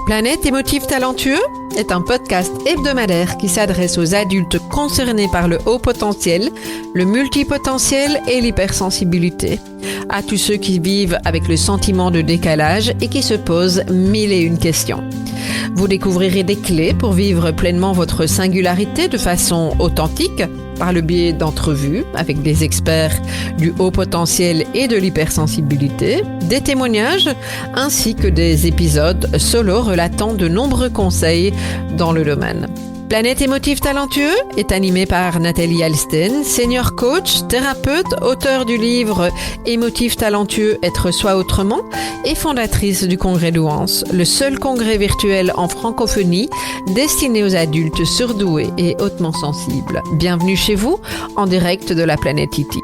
Planète émotif talentueux est un podcast hebdomadaire qui s'adresse aux adultes concernés par le haut potentiel, le multipotentiel et l'hypersensibilité. À tous ceux qui vivent avec le sentiment de décalage et qui se posent mille et une questions. Vous découvrirez des clés pour vivre pleinement votre singularité de façon authentique par le biais d'entrevues avec des experts du haut potentiel et de l'hypersensibilité, des témoignages ainsi que des épisodes solo relatant de nombreux conseils dans le domaine. Planète émotif talentueux est animé par Nathalie Alsten, senior coach, thérapeute, auteure du livre Émotif talentueux, être soi autrement et fondatrice du congrès Douance, le seul congrès virtuel en francophonie destiné aux adultes surdoués et hautement sensibles. Bienvenue chez vous, en direct de la planète Iti.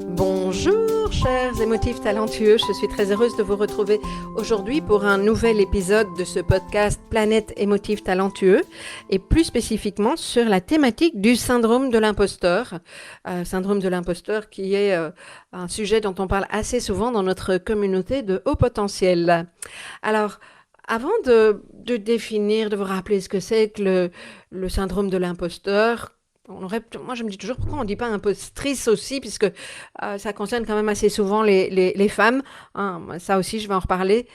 Bonjour chers émotifs talentueux, je suis très heureuse de vous retrouver aujourd'hui pour un nouvel épisode de ce podcast Planète émotif talentueux et plus spécifiquement sur la thématique du syndrome de l'imposteur. Syndrome de l'imposteur qui est un sujet dont on parle assez souvent dans notre communauté de haut potentiel. Alors, avant de définir, de vous rappeler ce que c'est que le syndrome de l'imposteur, moi je me dis toujours pourquoi on ne dit pas impostrice aussi, puisque ça concerne quand même assez souvent les femmes, hein, ça aussi je vais en reparler,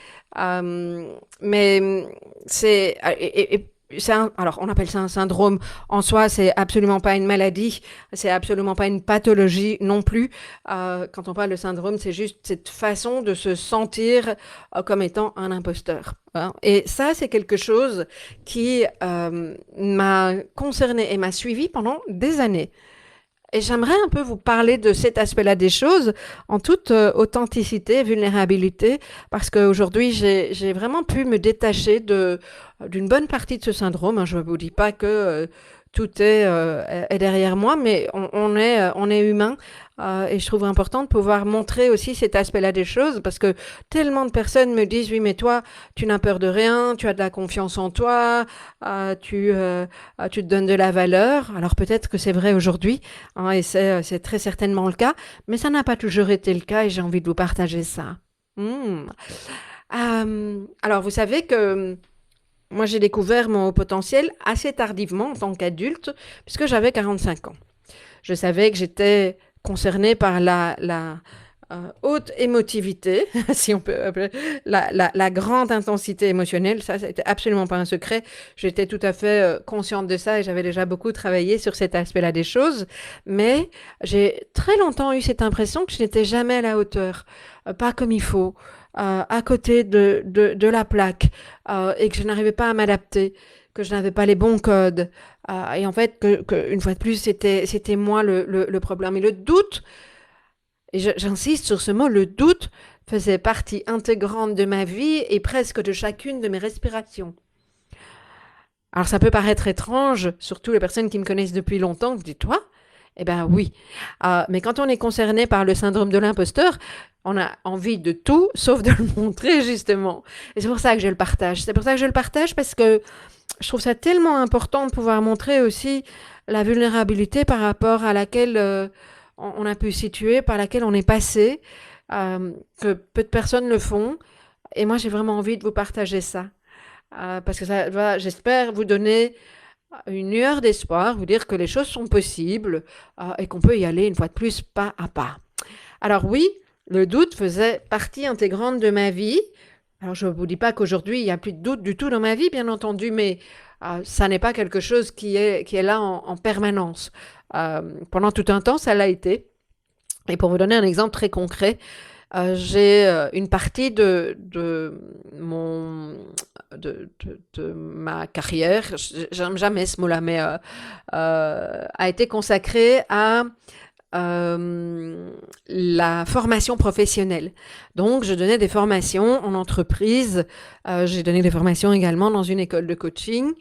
mais c'est alors on appelle ça un syndrome. En soi, c'est absolument pas une maladie, c'est absolument pas une pathologie non plus. Quand on parle de syndrome, c'est juste cette façon de se sentir comme étant un imposteur. Hein. Et ça, c'est quelque chose qui m'a concernée et m'a suivie pendant des années. Et j'aimerais un peu vous parler de cet aspect-là des choses en toute authenticité, vulnérabilité, parce qu'aujourd'hui, j'ai vraiment pu me détacher d'une bonne partie de ce syndrome. Je ne vous dis pas que tout est derrière moi, mais on est humain. Et je trouve important de pouvoir montrer aussi cet aspect-là des choses, parce que tellement de personnes me disent « Oui, mais toi, tu n'as peur de rien, tu as de la confiance en toi, tu te donnes de la valeur. » Alors peut-être que c'est vrai aujourd'hui, hein, et c'est très certainement le cas, mais ça n'a pas toujours été le cas et j'ai envie de vous partager ça. Alors vous savez que moi j'ai découvert mon haut potentiel assez tardivement en tant qu'adulte, puisque j'avais 45 ans. Je savais que j'étais concernée par la haute émotivité, si on peut appeler, la grande intensité émotionnelle. Ça, c'était absolument pas un secret. J'étais tout à fait consciente de ça et j'avais déjà beaucoup travaillé sur cet aspect-là des choses. Mais j'ai très longtemps eu cette impression que je n'étais jamais à la hauteur, pas comme il faut, à côté de la plaque, et que je n'arrivais pas à m'adapter, que je n'avais pas les bons codes. Et en fait, que une fois de plus, c'était moi le problème. Et le doute, et j'insiste sur ce mot, le doute faisait partie intégrante de ma vie et presque de chacune de mes respirations. Alors ça peut paraître étrange, surtout les personnes qui me connaissent depuis longtemps, vous dites, toi? Eh bien oui, mais quand on est concerné par le syndrome de l'imposteur, on a envie de tout, sauf de le montrer justement. Et c'est pour ça que je le partage. C'est pour ça que je le partage parce que je trouve ça tellement important de pouvoir montrer aussi la vulnérabilité par rapport à laquelle on a pu situer, par laquelle on est passé, que peu de personnes le font. Et moi, j'ai vraiment envie de vous partager ça. Parce que ça va, j'espère, vous donner une lueur d'espoir, vous dire que les choses sont possibles et qu'on peut y aller une fois de plus, pas à pas. Alors oui, le doute faisait partie intégrante de ma vie. Alors je ne vous dis pas qu'aujourd'hui, il n'y a plus de doute du tout dans ma vie, bien entendu, mais ça n'est pas quelque chose qui est là en permanence. Pendant tout un temps, ça l'a été. Et pour vous donner un exemple très concret, j'ai une partie de ma carrière, j'aime jamais ce mot-là, mais a été consacrée à la formation professionnelle. Donc, je donnais des formations en entreprise, j'ai donné des formations également dans une école de coaching,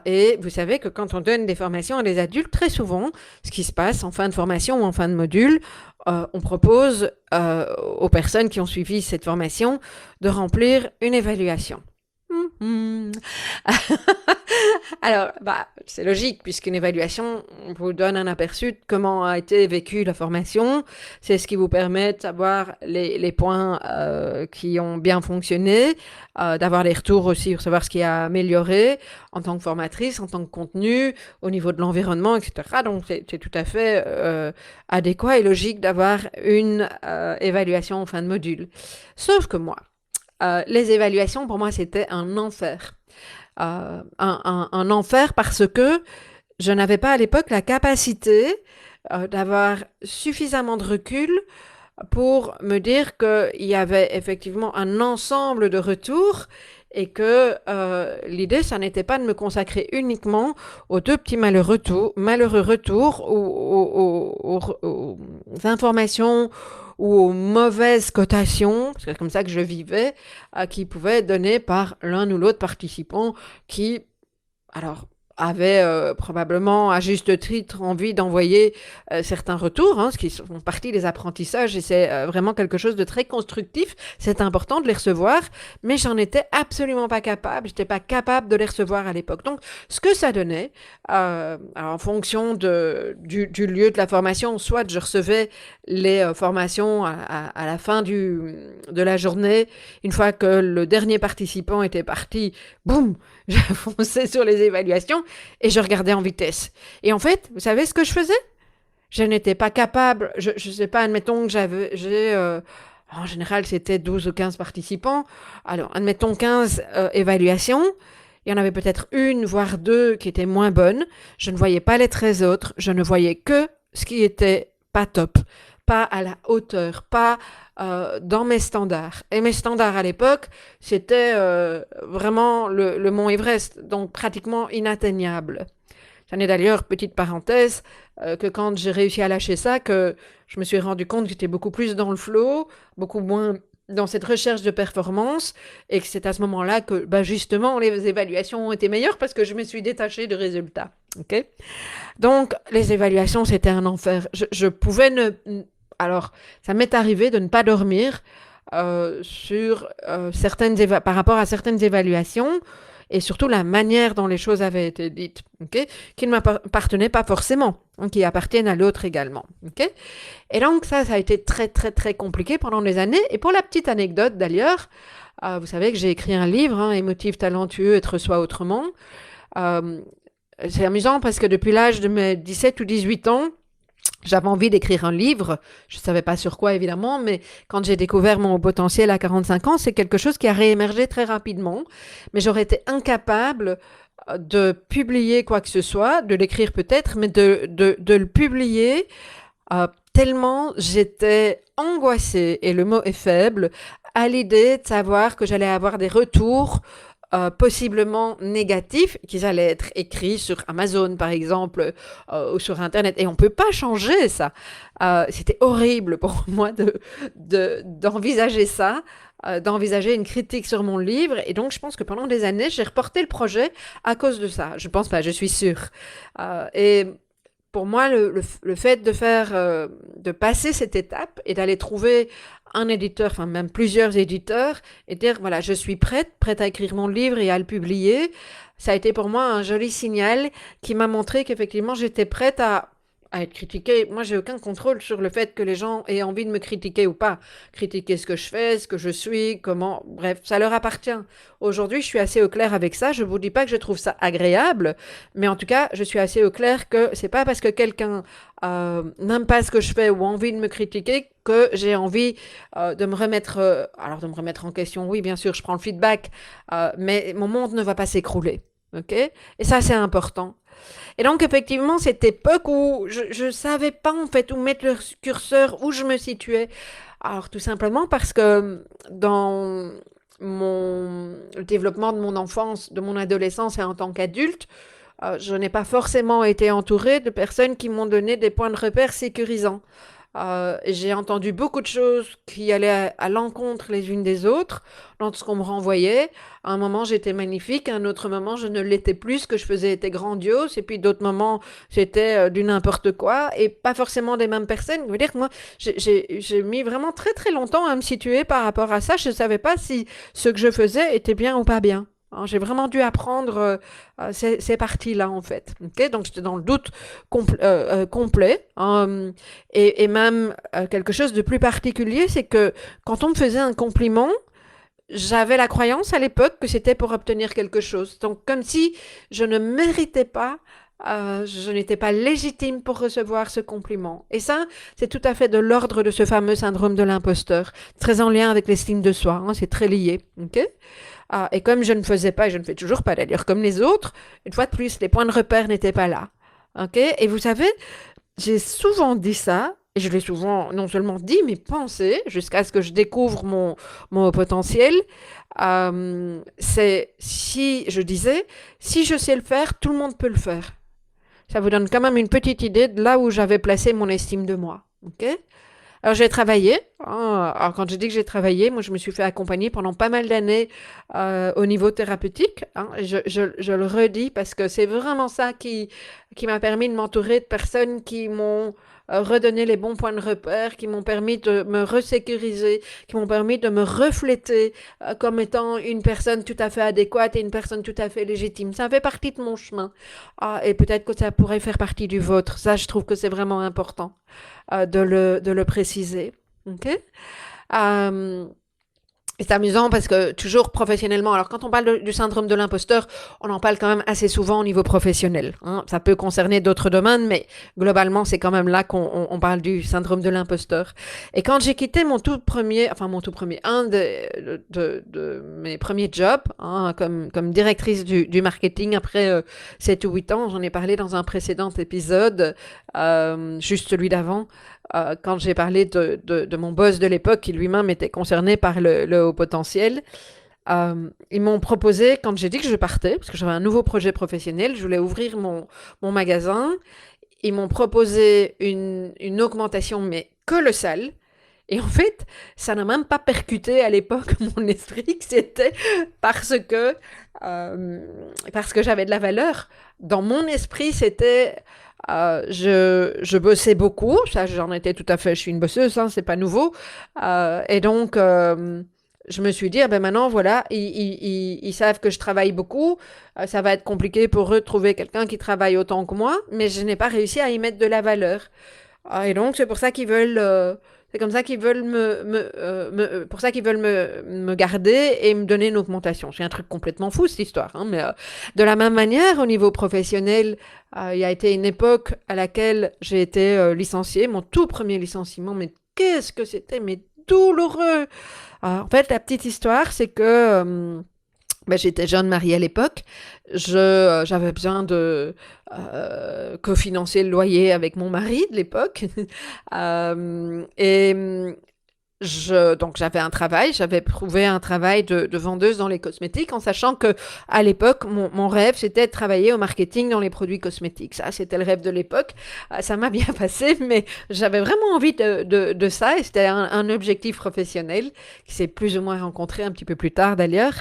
et vous savez que quand on donne des formations à des adultes, très souvent, ce qui se passe en fin de formation ou en fin de module, on propose aux personnes qui ont suivi cette formation de remplir une évaluation. Alors, bah, c'est logique, puisqu'une évaluation vous donne un aperçu de comment a été vécue la formation. C'est ce qui vous permet de savoir les points qui ont bien fonctionné, d'avoir les retours aussi pour savoir ce qui a amélioré en tant que formatrice, en tant que contenu, au niveau de l'environnement, etc. Donc, c'est tout à fait adéquat et logique d'avoir une évaluation en fin de module. Sauf que moi, les évaluations, pour moi, c'était un enfer. Un enfer parce que je n'avais pas à l'époque la capacité d'avoir suffisamment de recul pour me dire qu'il y avait effectivement un ensemble de retours et que l'idée, ça n'était pas de me consacrer uniquement aux deux petits malheureux retours, aux informations ou aux mauvaises cotations, parce que c'est comme ça que je vivais, qui pouvaient être données par l'un ou l'autre participant qui, alors, avait probablement à juste titre envie d'envoyer certains retours, ce qui font partie des apprentissages et c'est vraiment quelque chose de très constructif. C'est important de les recevoir, mais j'en étais absolument pas capable. J'étais pas capable de les recevoir à l'époque. Donc, ce que ça donnait, alors, en fonction du lieu de la formation, soit je recevais les formations à la fin de la journée, une fois que le dernier participant était parti, boum, je fonçais sur les évaluations et je regardais en vitesse. Et en fait, vous savez ce que je faisais? Je n'étais pas capable, je ne sais pas, admettons que en général, c'était 12 ou 15 participants. Alors, admettons 15 évaluations. Il y en avait peut-être une, voire deux qui étaient moins bonnes. Je ne voyais pas les 13 autres. Je ne voyais que ce qui était pas top, pas à la hauteur, pas dans mes standards. Et mes standards à l'époque, c'était vraiment le mont Everest, donc pratiquement inatteignable. J'en ai d'ailleurs, petite parenthèse, que quand j'ai réussi à lâcher ça, que je me suis rendu compte que j'étais beaucoup plus dans le flow, beaucoup moins dans cette recherche de performance, et que c'est à ce moment-là que, bah, justement, les évaluations ont été meilleures parce que je me suis détachée de résultats. Okay, donc, les évaluations, c'était un enfer. Je pouvais ne... Alors, ça m'est arrivé de ne pas dormir sur par rapport à certaines évaluations et surtout la manière dont les choses avaient été dites, okay, qui ne m'appartenaient pas forcément, qui appartiennent à l'autre également. Okay. Et donc ça a été très très très compliqué pendant des années. Et pour la petite anecdote d'ailleurs, vous savez que j'ai écrit un livre, Émotif, talentueux, être soi autrement. C'est amusant parce que depuis l'âge de mes 17 ou 18 ans, j'avais envie d'écrire un livre, je ne savais pas sur quoi évidemment, mais quand j'ai découvert mon potentiel à 45 ans, c'est quelque chose qui a réémergé très rapidement. Mais j'aurais été incapable de publier quoi que ce soit, de l'écrire peut-être, mais de le publier tellement j'étais angoissée, et le mot est faible, à l'idée de savoir que j'allais avoir des retours possiblement négatifs, qu'ils allaient être écrits sur Amazon, par exemple, ou sur Internet. Et on ne peut pas changer ça. C'était horrible pour moi d'envisager ça, d'envisager une critique sur mon livre. Et donc, je pense que pendant des années, j'ai reporté le projet à cause de ça. Je pense pas, je suis sûre. Et pour moi, le fait de passer cette étape et d'aller trouver un éditeur, enfin même plusieurs éditeurs, et dire voilà, je suis prête à écrire mon livre et à le publier, ça a été pour moi un joli signal qui m'a montré qu'effectivement j'étais prête à être critiquée. Moi, j'ai aucun contrôle sur le fait que les gens aient envie de me critiquer ou pas. Critiquer ce que je fais, ce que je suis, comment... Bref, ça leur appartient. Aujourd'hui, je suis assez au clair avec ça. Je ne vous dis pas que je trouve ça agréable, mais en tout cas, je suis assez au clair que c'est pas parce que quelqu'un n'aime pas ce que je fais ou a envie de me critiquer que j'ai envie de me remettre... alors, de me remettre en question, oui, bien sûr, je prends le feedback, mais mon monde ne va pas s'écrouler. OK? Et ça, c'est important. Et donc, effectivement, cette époque où je ne savais pas, en fait, où mettre le curseur, où je me situais. Alors, tout simplement parce que dans le développement de mon enfance, de mon adolescence et en tant qu'adulte, je n'ai pas forcément été entourée de personnes qui m'ont donné des points de repère sécurisants. J'ai entendu beaucoup de choses qui allaient à l'encontre les unes des autres dans ce qu'on me renvoyait. À un moment, j'étais magnifique, à un autre moment, je ne l'étais plus, ce que je faisais était grandiose, et puis d'autres moments, c'était du n'importe quoi, et pas forcément des mêmes personnes. Je veux dire que moi, j'ai mis vraiment très très longtemps à me situer par rapport à ça. Je ne savais pas si ce que je faisais était bien ou pas bien. hein. J'ai vraiment dû apprendre ces parties-là, en fait. Ok, donc, j'étais dans le doute complet, hein. Et même quelque chose de plus particulier, c'est que quand on me faisait un compliment, j'avais la croyance à l'époque que c'était pour obtenir quelque chose. Donc, comme si je ne méritais pas, je n'étais pas légitime pour recevoir ce compliment. Et ça, c'est tout à fait de l'ordre de ce fameux syndrome de l'imposteur, très en lien avec l'estime de soi, hein, c'est très lié. Ok. Et comme je ne faisais pas, et je ne fais toujours pas d'ailleurs comme les autres, une fois de plus, les points de repère n'étaient pas là. Ok. Et vous savez, j'ai souvent dit ça, et je l'ai souvent non seulement dit, mais pensé, jusqu'à ce que je découvre mon haut potentiel. C'est si je disais, si je sais le faire, tout le monde peut le faire. Ça vous donne quand même une petite idée de là où j'avais placé mon estime de moi. Ok. Alors j'ai travaillé, hein. Alors quand je dis que j'ai travaillé, moi je me suis fait accompagner pendant pas mal d'années au niveau thérapeutique, hein. Je le redis parce que c'est vraiment ça qui m'a permis de m'entourer de personnes qui m'ont redonné les bons points de repère, qui m'ont permis de me resécuriser, qui m'ont permis de me refléter comme étant une personne tout à fait adéquate et une personne tout à fait légitime. Ça fait partie de mon chemin. Et peut-être que ça pourrait faire partie du vôtre. Ça, je trouve que c'est vraiment important de le préciser. Ok. Euh, et c'est amusant parce que toujours professionnellement, alors quand on parle du syndrome de l'imposteur, on en parle quand même assez souvent au niveau professionnel, hein. Ça peut concerner d'autres domaines, mais globalement, c'est quand même là qu'on parle du syndrome de l'imposteur. Et quand j'ai quitté mon tout premier, un de mes premiers jobs, hein, comme directrice du marketing après 7 ou 8 ans, j'en ai parlé dans un précédent épisode, juste celui d'avant, quand j'ai parlé de mon boss de l'époque, qui lui-même était concerné par le haut potentiel. Ils m'ont proposé, quand j'ai dit que je partais, parce que j'avais un nouveau projet professionnel, je voulais ouvrir mon magasin, ils m'ont proposé une augmentation, mais colossale. Et en fait, ça n'a même pas percuté à l'époque mon esprit que c'était parce que, euh, parce que j'avais de la valeur. Dans mon esprit, c'était je bossais beaucoup, ça j'en étais tout à fait, je suis une bosseuse, hein, c'est pas nouveau. Et donc, je me suis dit, ah ben maintenant, voilà, ils savent que je travaille beaucoup, ça va être compliqué pour eux de trouver quelqu'un qui travaille autant que moi, mais je n'ai pas réussi à y mettre de la valeur. Et donc, c'est pour ça qu'ils veulent, c'est comme ça qu'ils veulent pour ça qu'ils veulent me garder et me donner une augmentation. C'est un truc complètement fou, cette histoire, hein, mais de la même manière, au niveau professionnel, il y a été une époque à laquelle j'ai été licenciée, mon tout premier licenciement, mais qu'est-ce que c'était, mais douloureux. En fait, la petite histoire, c'est que ben, j'étais jeune mariée à l'époque. J'avais besoin de cofinancer le loyer avec mon mari de l'époque. Et donc j'avais un travail, j'avais trouvé un travail de vendeuse dans les cosmétiques en sachant que à l'époque, mon rêve, c'était de travailler au marketing dans les produits cosmétiques. Ça, c'était le rêve de l'époque. Ça m'a bien passé, mais j'avais vraiment envie de ça et c'était un objectif professionnel qui s'est plus ou moins rencontré un petit peu plus tard d'ailleurs.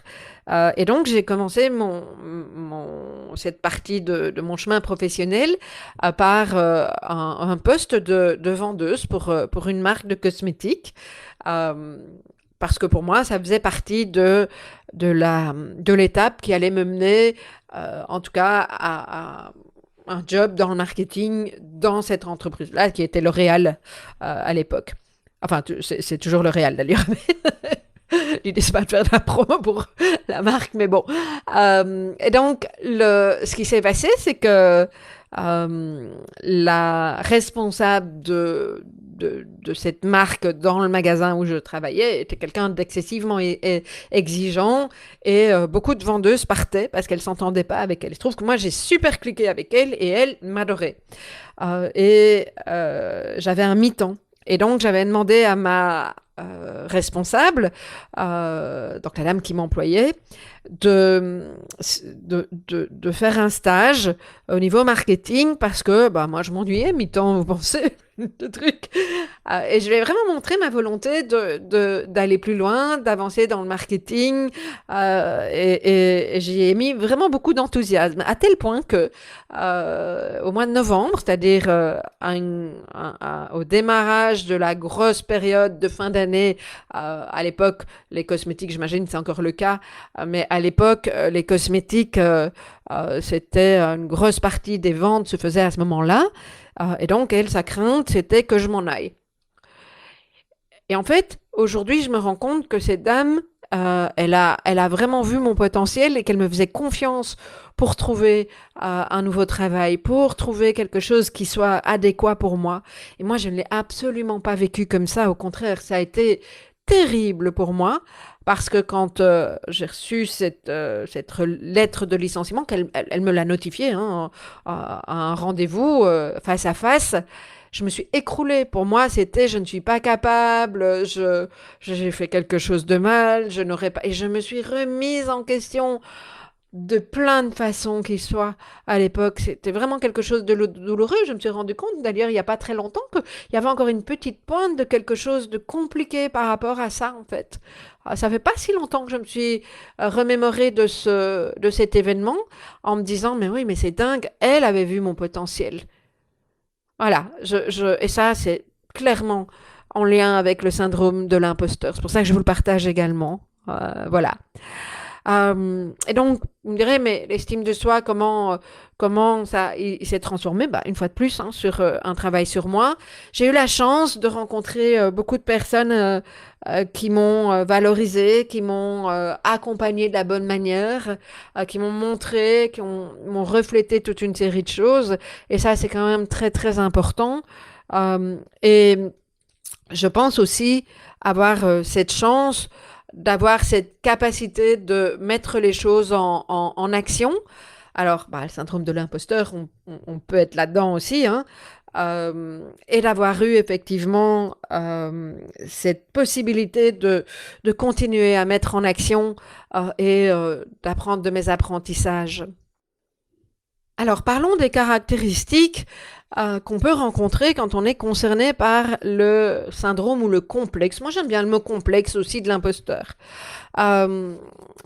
Et donc, j'ai commencé cette partie de mon chemin professionnel par un poste de vendeuse pour une marque de cosmétiques. Euh, Parce que pour moi, ça faisait partie de l'étape qui allait me mener, en tout cas, à un job dans le marketing dans cette entreprise-là, qui était L'Oréal à l'époque. Enfin, c'est toujours L'Oréal d'ailleurs. L'idée, c'est pas de faire de la promo pour la marque, mais bon. Et donc, ce qui s'est passé, c'est que la responsable de cette marque dans le magasin où je travaillais était quelqu'un d'excessivement exigeant et beaucoup de vendeuses partaient parce qu'elles s'entendaient pas avec elle. Je trouve que moi, j'ai super cliqué avec elle et elle m'adorait. J'avais un mi-temps. Et donc, j'avais demandé à ma responsable, donc la dame qui m'employait, de faire un stage au niveau marketing parce que bah, moi, je m'ennuyais mi-temps, vous pensez, de trucs. Et je lui ai vraiment montré ma volonté d'aller plus loin, d'avancer dans le marketing. Et j'y ai mis vraiment beaucoup d'enthousiasme, à tel point que au mois de novembre, c'est-à-dire au démarrage de la grosse période de fin d'année, à l'époque, les cosmétiques, j'imagine, c'est encore le cas, mais à l'époque, les cosmétiques, c'était une grosse partie des ventes se faisait à ce moment-là. Et donc, elle, sa crainte, c'était que je m'en aille. Et en fait, aujourd'hui, je me rends compte que cette dame, elle a vraiment vu mon potentiel et qu'elle me faisait confiance pour trouver un nouveau travail, pour trouver quelque chose qui soit adéquat pour moi. Et moi, je ne l'ai absolument pas vécu comme ça. Au contraire, ça a été terrible pour moi parce que quand j'ai reçu cette lettre de licenciement, elle me l'a notifiée hein, à un rendez-vous face à face, je me suis écroulée. Pour moi, c'était je ne suis pas capable, j'ai fait quelque chose de mal, je n'aurais pas. Et je me suis remise en question de plein de façons qu'il soit à l'époque. C'était vraiment quelque chose de douloureux. Je me suis rendu compte, d'ailleurs, il n'y a pas très longtemps, qu'il y avait encore une petite pointe de quelque chose de compliqué par rapport à ça, en fait. Ça fait pas si longtemps que je me suis remémorée de cet événement en me disant, mais oui, mais c'est dingue, elle avait vu mon potentiel. Voilà, et ça, c'est clairement en lien avec le syndrome de l'imposteur. C'est pour ça que je vous le partage également. Voilà. Et donc, vous me direz, mais l'estime de soi, comment ça il s'est transformé? Bah, une fois de plus, hein, sur un travail sur moi. J'ai eu la chance de rencontrer beaucoup de personnes qui m'ont valorisé, qui m'ont accompagné de la bonne manière, qui m'ont montré, m'ont reflété toute une série de choses. Et ça, c'est quand même très, très important. Et je pense aussi avoir cette chance d'avoir cette capacité de mettre les choses en action. Alors, bah, le syndrome de l'imposteur, on peut être là-dedans aussi, hein, et d'avoir eu effectivement cette possibilité de continuer à mettre en action et d'apprendre de mes apprentissages. Alors, parlons des caractéristiques qu'on peut rencontrer quand on est concerné par le syndrome ou le complexe. Moi, j'aime bien le mot complexe aussi de l'imposteur. Euh,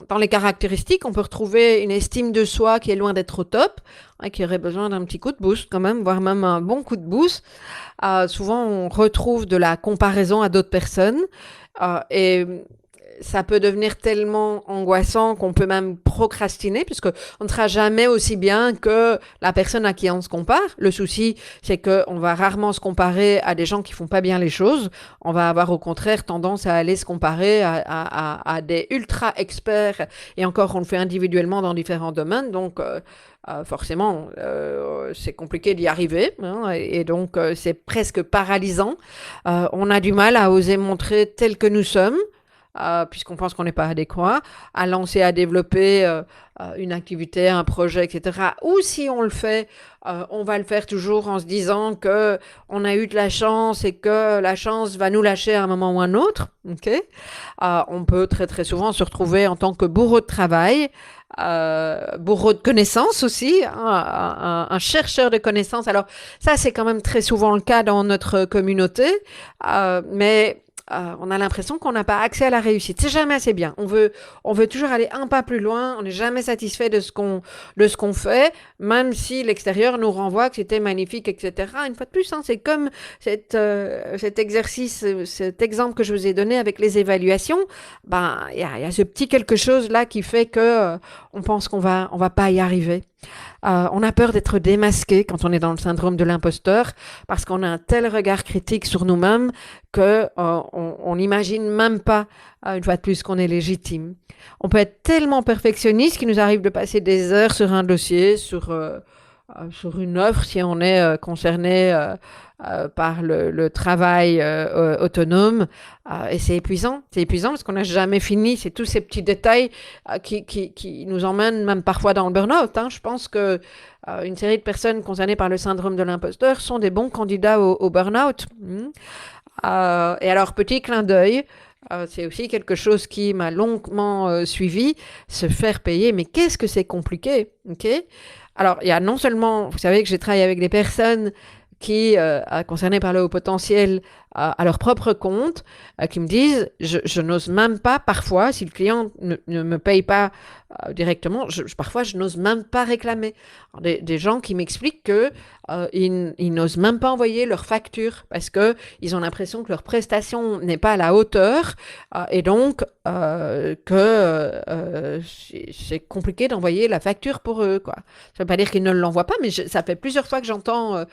Dans les caractéristiques, on peut retrouver une estime de soi qui est loin d'être au top, hein, qui aurait besoin d'un petit coup de boost quand même, voire même un bon coup de boost. Souvent, on retrouve de la comparaison à d'autres personnes et ça peut devenir tellement angoissant qu'on peut même procrastiner puisque on ne sera jamais aussi bien que la personne à qui on se compare. Le souci, c'est qu'on va rarement se comparer à des gens qui font pas bien les choses. On va avoir au contraire tendance à aller se comparer à des ultra experts et encore on le fait individuellement dans différents domaines. Donc forcément, c'est compliqué d'y arriver hein, et donc c'est presque paralysant. On a du mal à oser montrer tel que nous sommes puisqu'on pense qu'on n'est pas adéquat, à lancer, à développer une activité, un projet, etc. Ou si on le fait, on va le faire toujours en se disant que on a eu de la chance et que la chance va nous lâcher à un moment ou un autre. Okay. On peut très très souvent se retrouver en tant que bourreau de travail, bourreau de connaissances aussi, hein, un chercheur de connaissances. Alors ça, c'est quand même très souvent le cas dans notre communauté, mais on a l'impression qu'on n'a pas accès à la réussite. C'est jamais assez bien. On veut toujours aller un pas plus loin. On n'est jamais satisfait de ce qu'on fait, même si l'extérieur nous renvoie que c'était magnifique, etc. Une fois de plus, hein, c'est comme cet exercice, cet exemple que je vous ai donné avec les évaluations. Ben, il y a ce petit quelque chose là qui fait que on pense qu'on va pas y arriver. On a peur d'être démasqué quand on est dans le syndrome de l'imposteur parce qu'on a un tel regard critique sur nous-mêmes que on n'imagine même pas une fois de plus qu'on est légitime. On peut être tellement perfectionniste qu'il nous arrive de passer des heures sur un dossier, sur une offre si on est concerné par le travail autonome et c'est épuisant parce qu'on n'a jamais fini, c'est tous ces petits détails qui nous emmènent même parfois dans le burn-out, hein. Je pense que une série de personnes concernées par le syndrome de l'imposteur sont des bons candidats au burn-out. Et alors petit clin d'œil, c'est aussi quelque chose qui m'a longuement suivi, se faire payer, mais qu'est-ce que c'est compliqué, ok? Alors, il y a non seulement, vous savez que j'ai travaillé avec des personnes qui, concernées par le haut potentiel, à leur propre compte, qui me disent, je n'ose même pas, parfois, si le client ne me paye pas directement, parfois je n'ose même pas réclamer. Alors, des gens qui m'expliquent que ils n'osent même pas envoyer leur facture parce que ils ont l'impression que leur prestation n'est pas à la hauteur et donc c'est compliqué d'envoyer la facture pour eux, quoi. Ça ne veut pas dire qu'ils ne l'envoient pas, mais ça fait plusieurs fois que j'entends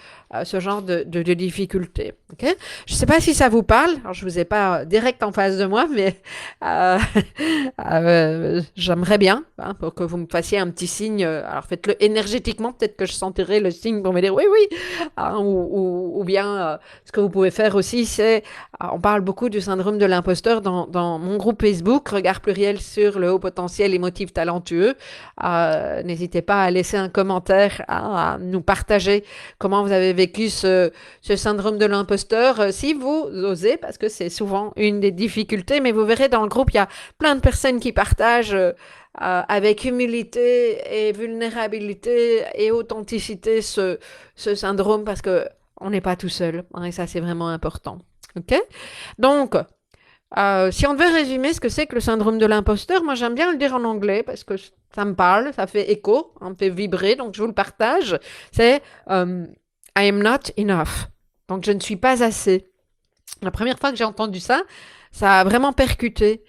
ce genre de difficultés. Okay, je ne sais pas si ça vous parle. Alors, je ne vous ai pas direct en face de moi, mais j'aimerais bien pour que vous me fassiez un petit signe. Alors faites-le énergétiquement, peut-être que je sentirai le signe pour me dire oui, oui. Ou bien, ce que vous pouvez faire aussi, c'est, on parle beaucoup du syndrome de l'imposteur dans mon groupe Facebook, Regard pluriel sur le haut potentiel émotif talentueux. N'hésitez pas à laisser un commentaire, à nous partager comment vous avez vécu ce syndrome de l'imposteur, si vous osez, parce que c'est souvent une des difficultés, mais vous verrez dans le groupe, il y a plein de personnes qui partagent avec humilité et vulnérabilité et authenticité ce syndrome, parce que on n'est pas tout seul, et ça c'est vraiment important. Ok? Donc, si on devait résumer ce que c'est que le syndrome de l'imposteur, moi j'aime bien le dire en anglais parce que ça me parle, ça fait écho, ça me fait vibrer, donc je vous le partage. C'est I am not enough. Donc je ne suis pas assez. La première fois que j'ai entendu ça, ça a vraiment percuté.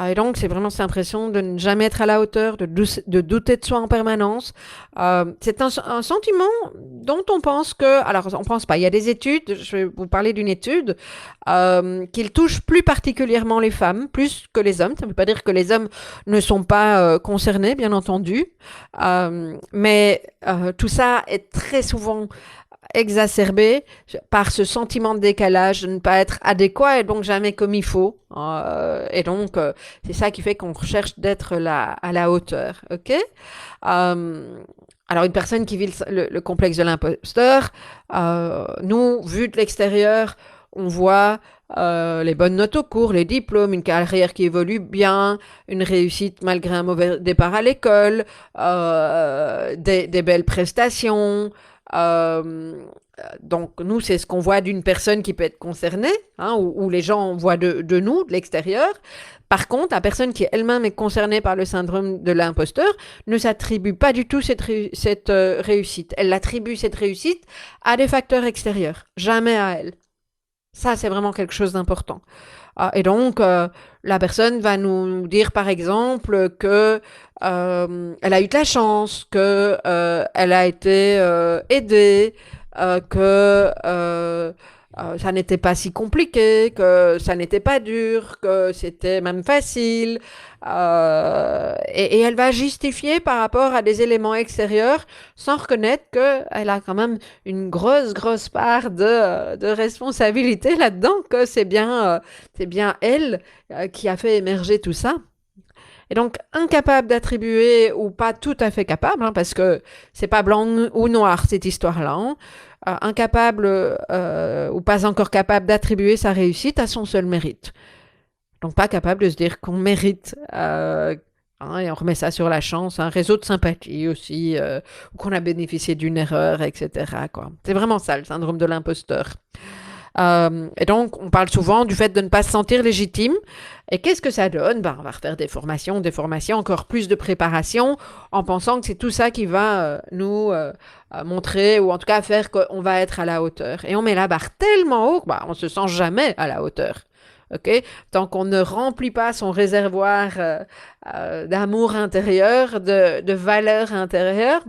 Et donc, c'est vraiment cette impression de ne jamais être à la hauteur, de douter de soi en permanence. C'est un sentiment dont on pense que... Alors, on pense pas. Il y a des études, je vais vous parler d'une étude, qu'il touche plus particulièrement les femmes, plus que les hommes. Ça ne veut pas dire que les hommes ne sont pas concernés, bien entendu. Mais tout ça est très souvent exacerbé par ce sentiment de décalage, de ne pas être adéquat et donc jamais comme il faut. Et donc, c'est ça qui fait qu'on recherche d'être à la hauteur. Ok. Alors, une personne qui vit le complexe de l'imposteur, nous, vu de l'extérieur, on voit les bonnes notes au cours, les diplômes, une carrière qui évolue bien, une réussite malgré un mauvais départ à l'école, des belles prestations. Donc nous, c'est ce qu'on voit d'une personne qui peut être concernée, où les gens voient de nous, de l'extérieur. Par contre, la personne qui elle-même est concernée par le syndrome de l'imposteur ne s'attribue pas du tout cette réussite. Elle attribue cette réussite à des facteurs extérieurs, jamais à elle. Ça, c'est vraiment quelque chose d'important. Et donc, la personne va nous dire, par exemple, que elle a eu de la chance, que elle a été aidée, que ça n'était pas si compliqué, que ça n'était pas dur, que c'était même facile. Et elle va justifier par rapport à des éléments extérieurs sans reconnaître qu'elle a quand même une grosse part de responsabilité là-dedans, que c'est bien elle qui a fait émerger tout ça. Et donc, incapable d'attribuer, ou pas tout à fait capable, parce que c'est pas blanc ou noir cette histoire-là, incapable ou pas encore capable d'attribuer sa réussite à son seul mérite. Donc, pas capable de se dire qu'on mérite, et on remet ça sur la chance, un réseau de sympathie aussi, ou qu'on a bénéficié d'une erreur, etc., quoi. C'est vraiment ça, le syndrome de l'imposteur. Et donc, on parle souvent du fait de ne pas se sentir légitime. Et qu'est-ce que ça donne? On va refaire des formations, encore plus de préparation, en pensant que c'est tout ça qui va nous montrer, ou en tout cas faire qu'on va être à la hauteur. Et on met la barre tellement haut on ne se sent jamais à la hauteur. Okay? Tant qu'on ne remplit pas son réservoir d'amour intérieur, de valeur intérieure,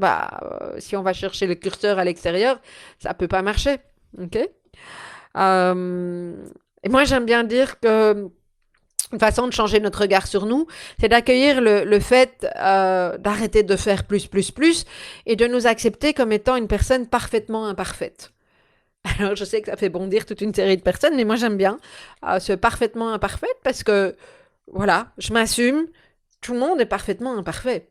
si on va chercher le curseur à l'extérieur, ça ne peut pas marcher. Okay? Et moi, j'aime bien dire que une façon de changer notre regard sur nous, c'est d'accueillir le fait d'arrêter de faire plus et de nous accepter comme étant une personne parfaitement imparfaite. Alors, je sais que ça fait bondir toute une série de personnes, mais moi, j'aime bien ce parfaitement imparfaite parce que, voilà, je m'assume, tout le monde est parfaitement imparfait.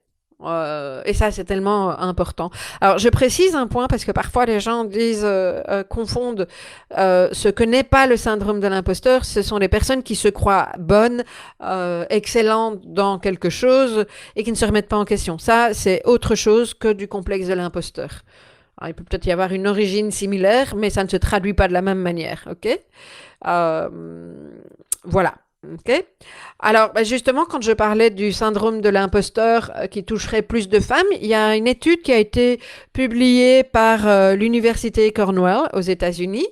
Et ça, c'est tellement important. Alors, je précise un point parce que parfois les gens confondent ce que n'est pas le syndrome de l'imposteur. Ce sont les personnes qui se croient bonnes, excellentes dans quelque chose et qui ne se remettent pas en question. Ça, c'est autre chose que du complexe de l'imposteur. Alors, il peut peut-être y avoir une origine similaire, mais ça ne se traduit pas de la même manière, ok? Euh, voilà. Ok. Alors, justement, quand je parlais du syndrome de l'imposteur qui toucherait plus de femmes, il y a une étude qui a été publiée par l'université Cornell aux États-Unis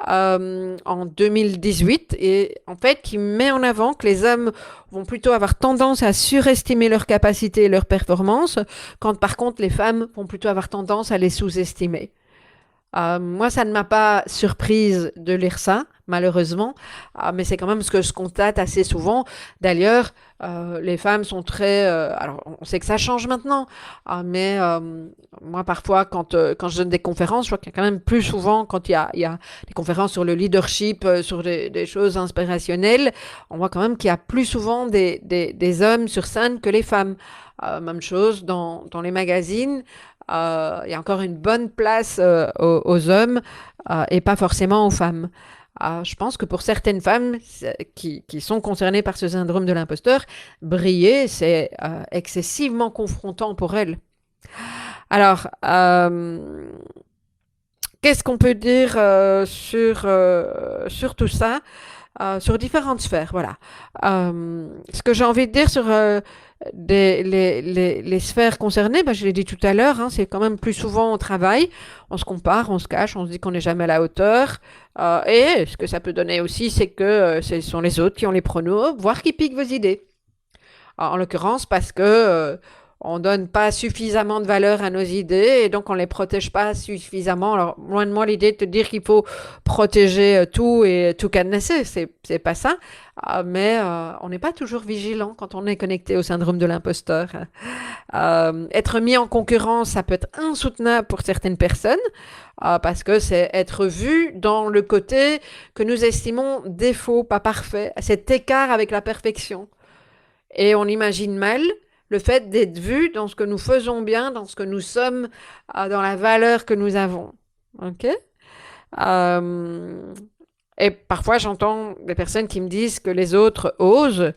en 2018 et en fait qui met en avant que les hommes vont plutôt avoir tendance à surestimer leurs capacités et leurs performances, quand par contre les femmes vont plutôt avoir tendance à les sous-estimer. Moi, ça ne m'a pas surprise de lire ça, malheureusement, mais c'est quand même ce que je constate assez souvent. D'ailleurs, les femmes sont très... alors, on sait que ça change maintenant, mais moi, parfois, quand je donne des conférences, je vois qu'il y a quand même plus souvent, quand il y a des conférences sur le leadership, sur des choses inspirationnelles, on voit quand même qu'il y a plus souvent des hommes sur scène que les femmes. Même chose dans les magazines. Il y a encore une bonne place aux hommes et pas forcément aux femmes. Je pense que pour certaines femmes qui sont concernées par ce syndrome de l'imposteur, briller, c'est excessivement confrontant pour elles. Alors, qu'est-ce qu'on peut dire sur tout ça? Sur différentes sphères, voilà. Ce que j'ai envie de dire sur les sphères concernées, je l'ai dit tout à l'heure, hein, c'est quand même plus souvent au travail, on se compare, on se cache, on se dit qu'on n'est jamais à la hauteur. Et ce que ça peut donner aussi, c'est que ce sont les autres qui ont les pronos, voire qui piquent vos idées. En l'occurrence, parce que on donne pas suffisamment de valeur à nos idées et donc on les protège pas suffisamment. Alors, loin de moi l'idée de te dire qu'il faut protéger tout et tout cadenasser, c'est pas ça. Mais on n'est pas toujours vigilant quand on est connecté au syndrome de l'imposteur. Être mis en concurrence, ça peut être insoutenable pour certaines personnes parce que c'est être vu dans le côté que nous estimons défaut, pas parfait, cet écart avec la perfection. Et on imagine mal le fait d'être vu dans ce que nous faisons bien, dans ce que nous sommes, dans la valeur que nous avons. Ok? Et parfois, j'entends des personnes qui me disent que les autres osent,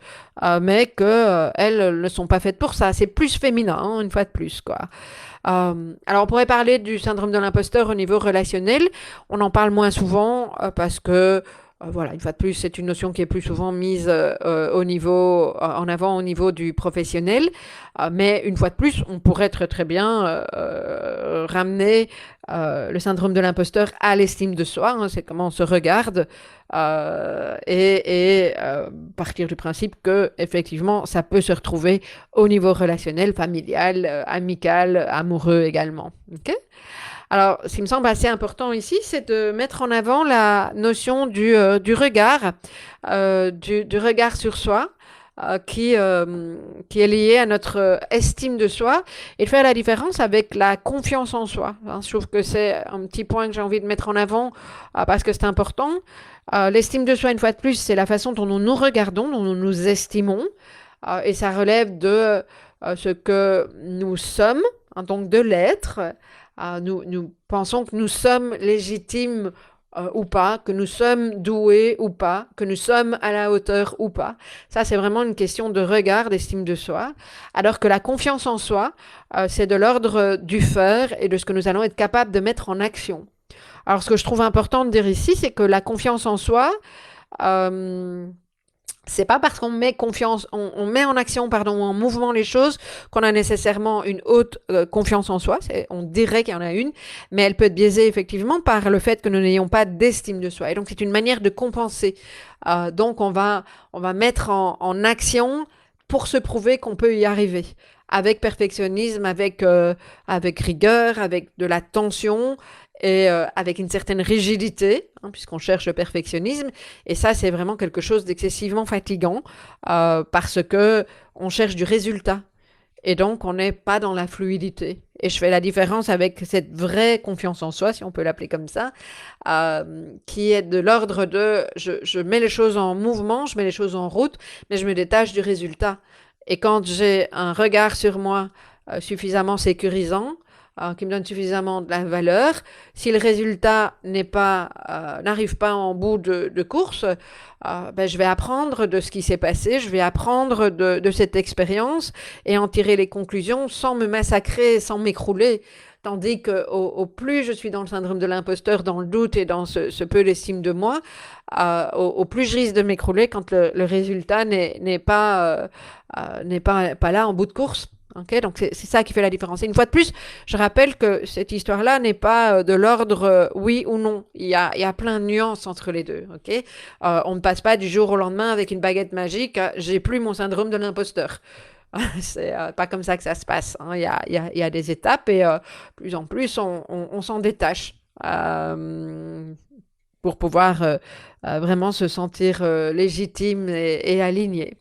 mais qu'elles ne sont pas faites pour ça. C'est plus féminin, hein, une fois de plus, quoi. Alors, on pourrait parler du syndrome de l'imposteur au niveau relationnel. On en parle moins souvent parce que voilà, une fois de plus, c'est une notion qui est plus souvent mise en avant au niveau du professionnel. Mais une fois de plus, on pourrait très bien ramener le syndrome de l'imposteur à l'estime de soi. Hein, c'est comment on se regarde et partir du principe que effectivement, ça peut se retrouver au niveau relationnel, familial, amical, amoureux également. Ok? Alors, ce qui me semble assez important ici, c'est de mettre en avant la notion du regard, du regard sur soi, qui est lié à notre estime de soi, et de faire la différence avec la confiance en soi. Hein, je trouve que c'est un petit point que j'ai envie de mettre en avant parce que c'est important. L'estime de soi, une fois de plus, c'est la façon dont nous nous regardons, dont nous nous estimons, et ça relève de ce que nous sommes, hein, donc de l'être. Nous pensons que nous sommes légitimes ou pas, que nous sommes doués ou pas, que nous sommes à la hauteur ou pas. Ça, c'est vraiment une question de regard, d'estime de soi. Alors que la confiance en soi, c'est de l'ordre du faire et de ce que nous allons être capables de mettre en action. Alors, ce que je trouve important de dire ici, c'est que la confiance en soi, c'est pas parce qu'on met confiance, on met en action, pardon, ou en mouvement les choses qu'on a nécessairement une haute confiance en soi. On dirait qu'il y en a une, mais elle peut être biaisée effectivement par le fait que nous n'ayons pas d'estime de soi. Et donc c'est une manière de compenser. Donc on va mettre en action pour se prouver qu'on peut y arriver. Avec perfectionnisme, avec rigueur, avec de la tension et avec une certaine rigidité, hein, puisqu'on cherche le perfectionnisme. Et ça, c'est vraiment quelque chose d'excessivement fatigant parce que on cherche du résultat. Et donc, on n'est pas dans la fluidité. Et je fais la différence avec cette vraie confiance en soi, si on peut l'appeler comme ça, qui est de l'ordre de je mets les choses en mouvement, je mets les choses en route, mais je me détache du résultat. Et quand j'ai un regard sur moi suffisamment sécurisant, qui me donne suffisamment de la valeur, si le résultat n'arrive pas en bout de course, je vais apprendre de ce qui s'est passé, je vais apprendre de cette expérience et en tirer les conclusions sans me massacrer, sans m'écrouler. Tandis au plus je suis dans le syndrome de l'imposteur, dans le doute et dans ce peu d'estime de moi, au plus je risque de m'écrouler quand le résultat n'est pas là en bout de course. Okay, donc c'est ça qui fait la différence. Et une fois de plus, je rappelle que cette histoire-là n'est pas de l'ordre oui ou non. Il y a plein de nuances entre les deux. Okay, on ne passe pas du jour au lendemain avec une baguette magique. J'ai plus mon syndrome de l'imposteur. C'est pas comme ça que ça se passe. Hein. Il y a des étapes et plus en plus on s'en détache pour pouvoir vraiment se sentir légitime et aligné.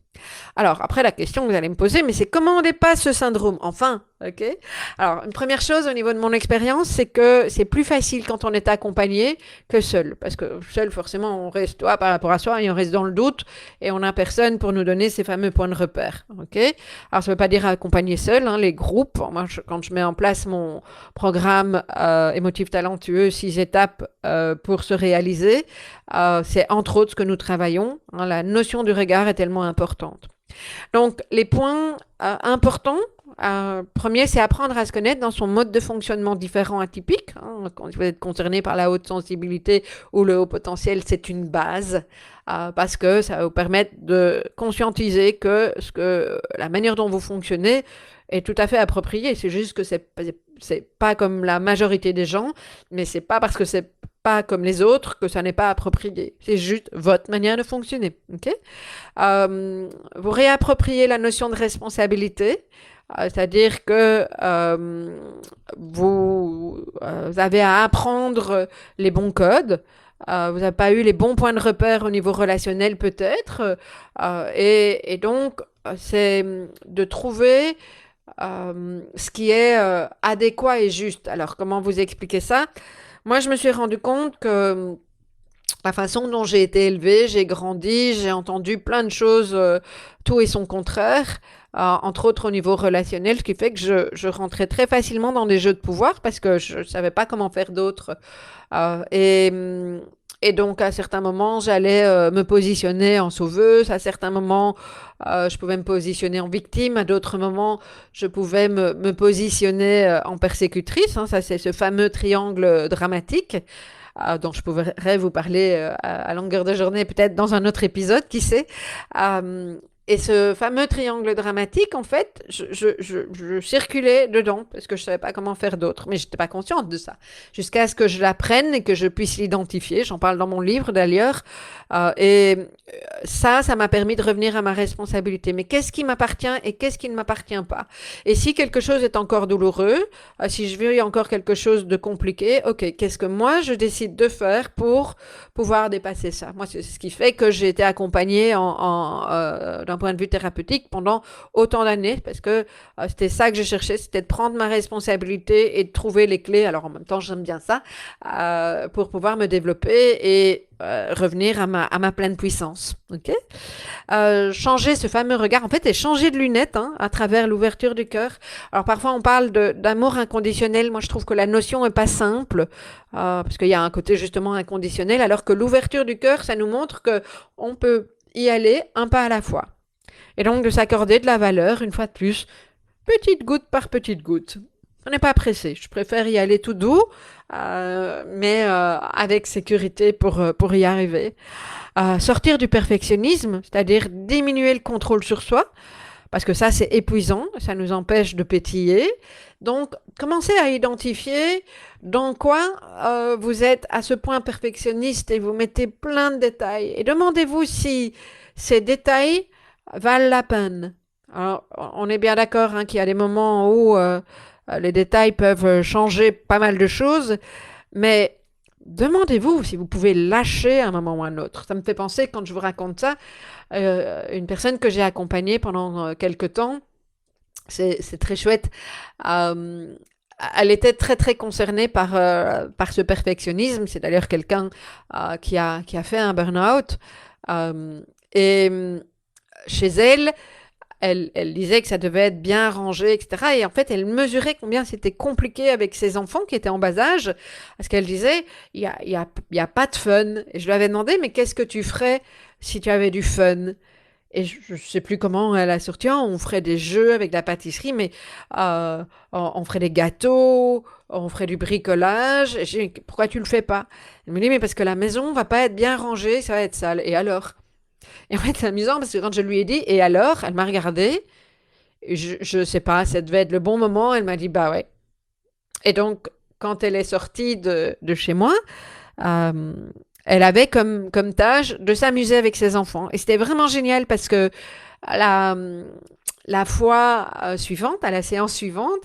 Alors, après, la question que vous allez me poser, mais c'est comment on dépasse ce syndrome? Enfin, ok? Alors, une première chose au niveau de mon expérience, c'est que c'est plus facile quand on est accompagné que seul. Parce que seul, forcément, on reste par rapport à soi et on reste dans le doute et on n'a personne pour nous donner ces fameux points de repère, ok? Alors, ça ne veut pas dire accompagner seul, hein, les groupes. Moi, quand je mets en place mon programme émotif talentueux, 6 étapes pour se réaliser, c'est entre autres ce que nous travaillons. Hein, la notion du regard est tellement importante. Donc, les points importants, premier, c'est apprendre à se connaître dans son mode de fonctionnement différent, atypique. Hein, quand vous êtes concerné par la haute sensibilité ou le haut potentiel, c'est une base parce que ça va vous permettre de conscientiser que la manière dont vous fonctionnez est tout à fait appropriée. C'est juste que c'est pas comme la majorité des gens, mais c'est pas parce que c'est pas comme les autres que ça n'est pas approprié. C'est juste votre manière de fonctionner. Okay? Vous réappropriez la notion de responsabilité, c'est-à-dire que vous avez à apprendre les bons codes. Vous n'avez pas eu les bons points de repère au niveau relationnel peut-être. Et donc, c'est de trouver ce qui est adéquat et juste. Alors, comment vous expliquer ça? Moi, je me suis rendu compte que la façon dont j'ai été élevée, j'ai grandi, j'ai entendu plein de choses, tout et son contraire, entre autres au niveau relationnel, ce qui fait que je rentrais très facilement dans des jeux de pouvoir parce que je ne savais pas comment faire d'autres. Et donc, à certains moments, j'allais me positionner en sauveuse. À certains moments, je pouvais me positionner en victime. À d'autres moments, je pouvais me positionner en persécutrice. Hein. Ça, c'est ce fameux triangle dramatique dont je pourrais vous parler à longueur de journée, peut-être dans un autre épisode, qui sait. Et ce fameux triangle dramatique, en fait, je circulais dedans parce que je ne savais pas comment faire d'autre. Mais je n'étais pas consciente de ça. Jusqu'à ce que je l'apprenne et que je puisse l'identifier. J'en parle dans mon livre d'ailleurs. Et ça m'a permis de revenir à ma responsabilité. Mais qu'est-ce qui m'appartient et qu'est-ce qui ne m'appartient pas? Et si quelque chose est encore douloureux, si je vis encore quelque chose de compliqué, ok, qu'est-ce que moi je décide de faire pour pouvoir dépasser ça? Moi, c'est ce qui fait que j'ai été accompagnée d'un point de vue thérapeutique pendant autant d'années parce que c'était ça que je cherchais, c'était de prendre ma responsabilité et de trouver les clés. Alors en même temps, j'aime bien ça pour pouvoir me développer et revenir à ma pleine puissance. Okay? Changer ce fameux regard, en fait, et changer de lunettes à travers l'ouverture du cœur. Alors parfois, on parle d'amour inconditionnel. Moi, je trouve que la notion est pas simple parce qu'il y a un côté justement inconditionnel, alors que l'ouverture du cœur, ça nous montre que on peut y aller un pas à la fois. Et donc de s'accorder de la valeur, une fois de plus, petite goutte par petite goutte. On n'est pas pressé. Je préfère y aller tout doux, mais avec sécurité pour y arriver. Sortir du perfectionnisme, c'est-à-dire diminuer le contrôle sur soi, parce que ça, c'est épuisant, ça nous empêche de pétiller. Donc, commencez à identifier dans quoi vous êtes à ce point perfectionniste et vous mettez plein de détails. Et demandez-vous si ces détails valent la peine. Alors, on est bien d'accord qu'il y a des moments où les détails peuvent changer pas mal de choses, mais demandez-vous si vous pouvez lâcher à un moment ou à un autre. Ça me fait penser, quand je vous raconte ça, une personne que j'ai accompagnée pendant quelques temps, c'est très chouette. Elle était très très concernée par ce perfectionnisme. C'est d'ailleurs quelqu'un qui a fait un burn-out. Et chez elle disait que ça devait être bien rangé, etc. Et en fait, elle mesurait combien c'était compliqué avec ses enfants qui étaient en bas âge, parce qu'elle disait, il y a pas de fun. Et je lui avais demandé, mais qu'est-ce que tu ferais si tu avais du fun? Et je ne sais plus comment elle a sorti, ah, on ferait des jeux avec de la pâtisserie, mais on ferait des gâteaux, on ferait du bricolage. Et j'ai dit, pourquoi tu le fais pas? Elle me dit, mais parce que la maison va pas être bien rangée, ça va être sale. Et alors? Et en fait, c'est amusant parce que quand je lui ai dit, et alors, elle m'a regardé, et je sais pas, ça devait être le bon moment, elle m'a dit, bah ouais. Et donc, quand elle est sortie de chez moi, euh, elle avait comme tâche de s'amuser avec ses enfants. Et c'était vraiment génial parce que la, la fois suivante, à la séance suivante,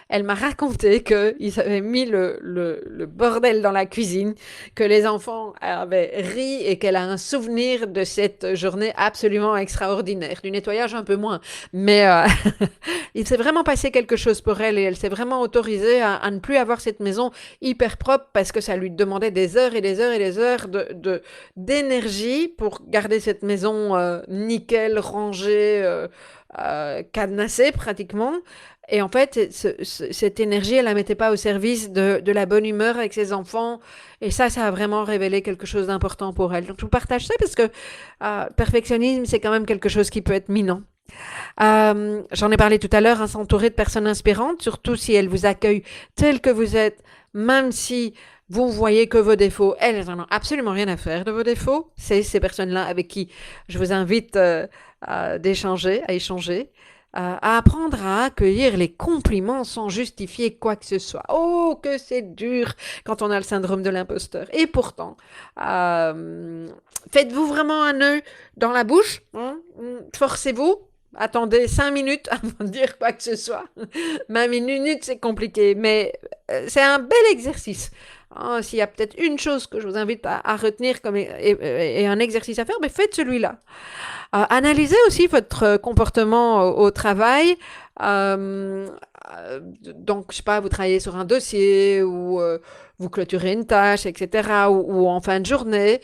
elle m'a raconté qu'ils avaient mis le bordel dans la cuisine, que les enfants avaient ri et qu'elle a un souvenir de cette journée absolument extraordinaire. Du nettoyage un peu moins, mais il s'est vraiment passé quelque chose pour elle et elle s'est vraiment autorisée à ne plus avoir cette maison hyper propre parce que ça lui demandait des heures et des heures et des heures d'énergie pour garder cette maison nickel, rangée, cadenassée pratiquement. Et en fait, cette énergie, elle la mettait pas au service de la bonne humeur avec ses enfants. Et ça a vraiment révélé quelque chose d'important pour elle. Donc, je vous partage ça parce que perfectionnisme, c'est quand même quelque chose qui peut être minant. J'en ai parlé tout à l'heure, hein, s'entourer de personnes inspirantes, surtout si elles vous accueillent tel que vous êtes, même si vous voyez que vos défauts, elles n'en ont absolument rien à faire de vos défauts. C'est ces personnes-là avec qui je vous invite à échanger, à apprendre à accueillir les compliments sans justifier quoi que ce soit. Oh, que c'est dur quand on a le syndrome de l'imposteur. Et pourtant, faites-vous vraiment un nœud dans la bouche, hein? Forcez-vous. Attendez 5 minutes avant de dire quoi que ce soit. Même une minute, c'est compliqué, mais c'est un bel exercice. Hein, s'il y a peut-être une chose que je vous invite à retenir comme et un exercice à faire, mais faites celui-là. Analysez aussi votre comportement au travail. Euh, donc, je sais pas, vous travaillez sur un dossier ou vous clôturez une tâche, etc. Ou en fin de journée.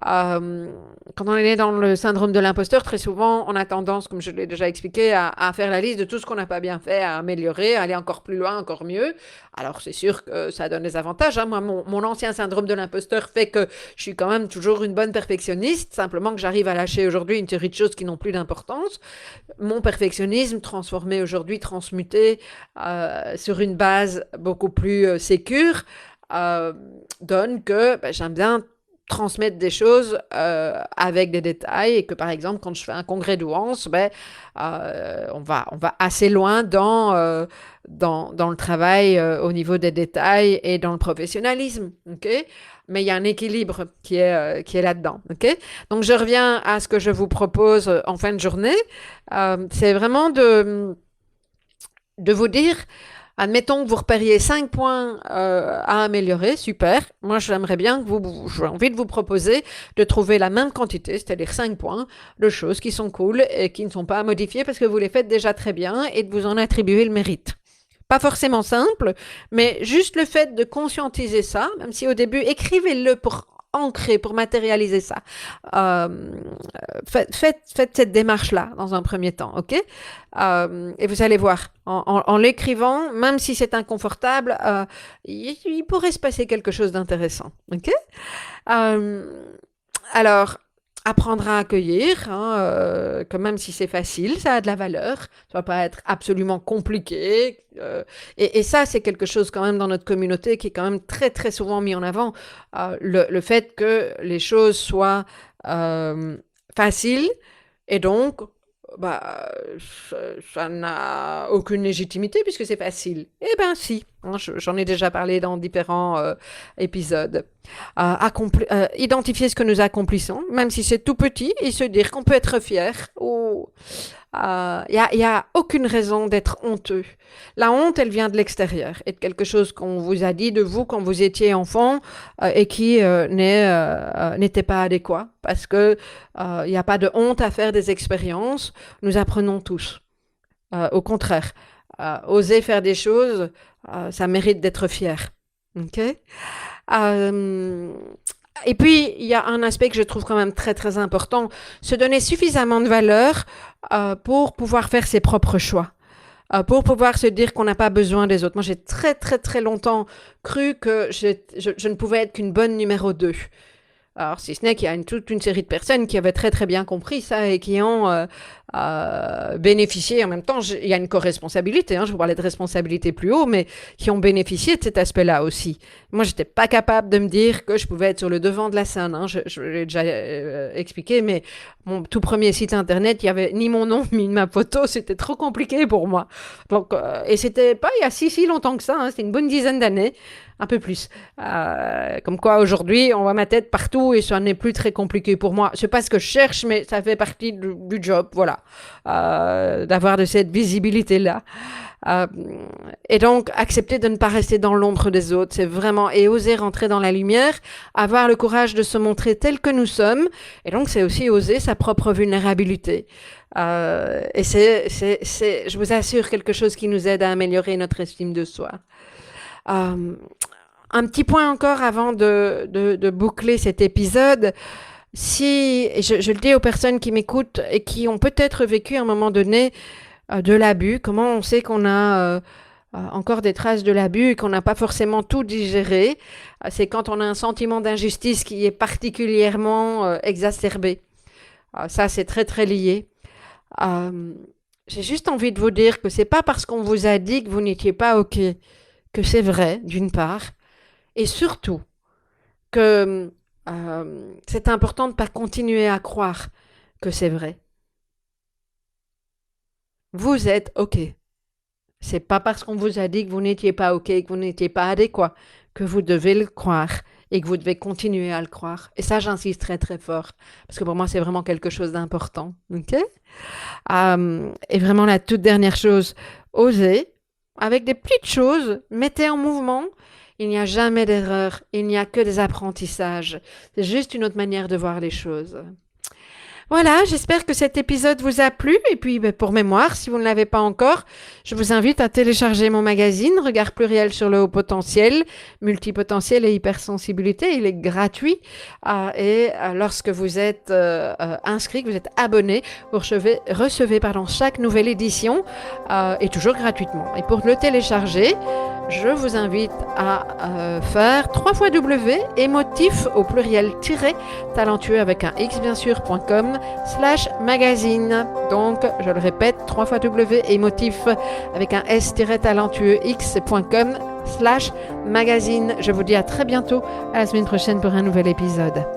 Euh, Quand on est dans le syndrome de l'imposteur, très souvent, on a tendance, comme je l'ai déjà expliqué, à faire la liste de tout ce qu'on n'a pas bien fait, à améliorer, à aller encore plus loin, encore mieux. Alors, c'est sûr que ça donne des avantages. Hein. Moi, mon ancien syndrome de l'imposteur fait que je suis quand même toujours une bonne perfectionniste, simplement que j'arrive à lâcher aujourd'hui une série de choses qui n'ont plus d'importance. Mon perfectionnisme, transformé aujourd'hui, transmuté sur une base beaucoup plus sécure, euh, donne que j'aime bien transmettre des choses avec des détails et que par exemple quand je fais un congrès douance, on va assez loin dans le travail au niveau des détails et dans le professionnalisme, ok? Mais il y a un équilibre qui est là-dedans, ok? Donc je reviens à ce que je vous propose en fin de journée, c'est vraiment de vous dire, admettons que vous repériez 5 points à améliorer, super. Moi, j'aimerais bien que j'ai envie de vous proposer de trouver la même quantité, c'est-à-dire 5 points de choses qui sont cool et qui ne sont pas à modifier parce que vous les faites déjà très bien et de vous en attribuer le mérite. Pas forcément simple, mais juste le fait de conscientiser ça, même si au début, écrivez-le pour ancrer, pour matérialiser ça. Euh, faites cette démarche-là dans un premier temps, ok? Et vous allez voir, en l'écrivant, même si c'est inconfortable, il pourrait se passer quelque chose d'intéressant, ok? Euh, alors, apprendre à accueillir, hein, que même si c'est facile, ça a de la valeur. Ça va pas être absolument compliqué. Et ça, c'est quelque chose quand même dans notre communauté qui est quand même très très souvent mis en avant. Le fait que les choses soient faciles et donc bah, ça n'a aucune légitimité puisque c'est facile. Eh bien si, hein, j'en ai déjà parlé dans différents épisodes. Identifier ce que nous accomplissons, même si c'est tout petit, et se dire qu'on peut être fier. Y a aucune raison d'être honteux. La honte, elle vient de l'extérieur et de quelque chose qu'on vous a dit de vous quand vous étiez enfant et qui n'était pas adéquat. Parce que il n'y a pas de honte à faire des expériences. Nous apprenons tous. Au contraire, oser faire des choses, ça mérite d'être fier. Ok? Euh, et puis, il y a un aspect que je trouve quand même très très important, se donner suffisamment de valeur pour pouvoir faire ses propres choix, pour pouvoir se dire qu'on n'a pas besoin des autres. Moi, j'ai très très très longtemps cru que je ne pouvais être qu'une bonne numéro 2. Alors, si ce n'est qu'il y a toute une série de personnes qui avaient très très bien compris ça et qui ont bénéficié. En même temps, il y a une co-responsabilité, je vous parlais de responsabilité plus haut, mais qui ont bénéficié de cet aspect-là aussi. Moi, j'étais pas capable de me dire que je pouvais être sur le devant de la scène. Je l'ai déjà expliqué, mais mon tout premier site internet, il y avait ni mon nom ni ma photo. C'était trop compliqué pour moi. Donc, et c'était pas il y a si longtemps que ça. C'était une bonne dizaine d'années, un peu plus. Comme quoi, aujourd'hui, on voit ma tête partout et ça n'est plus très compliqué pour moi. C'est pas ce que je cherche, mais ça fait partie du job, voilà. D'avoir de cette visibilité-là. Et donc, accepter de ne pas rester dans l'ombre des autres, c'est vraiment, et oser rentrer dans la lumière, avoir le courage de se montrer tel que nous sommes, et donc c'est aussi oser sa propre vulnérabilité. Et c'est, je vous assure, quelque chose qui nous aide à améliorer notre estime de soi. Un petit point encore avant de boucler cet épisode. Si, je le dis aux personnes qui m'écoutent et qui ont peut-être vécu à un moment donné de l'abus, comment on sait qu'on a encore des traces de l'abus et qu'on n'a pas forcément tout digéré, c'est quand on a un sentiment d'injustice qui est particulièrement exacerbé. Ça, c'est très très lié. J'ai juste envie de vous dire que c'est pas parce qu'on vous a dit que vous n'étiez pas OK que c'est vrai, d'une part, et surtout que c'est important de ne pas continuer à croire que c'est vrai. Vous êtes OK. C'est pas parce qu'on vous a dit que vous n'étiez pas OK, que vous n'étiez pas adéquat, que vous devez le croire et que vous devez continuer à le croire. Et ça, j'insiste très très fort, parce que pour moi, c'est vraiment quelque chose d'important. OK? Et vraiment, la toute dernière chose, osez, avec des petites choses, mettez en mouvement. Il n'y a jamais d'erreur, il n'y a que des apprentissages. C'est juste une autre manière de voir les choses. Voilà, j'espère que cet épisode vous a plu. Et puis, pour mémoire, si vous ne l'avez pas encore, je vous invite à télécharger mon magazine Regard pluriel sur le haut potentiel, multipotentiel et hypersensibilité. Il est gratuit. Et lorsque vous êtes inscrit, que vous êtes abonné, vous recevez chaque nouvelle édition et toujours gratuitement. Et pour le télécharger, je vous invite à faire 3 fois W émotif au pluriel talentueux avec un X bien sûr.com/magazine. Donc, je le répète, 3 fois W émotif avec un S-talentueux X.com/magazine. Je vous dis à très bientôt, à la semaine prochaine pour un nouvel épisode.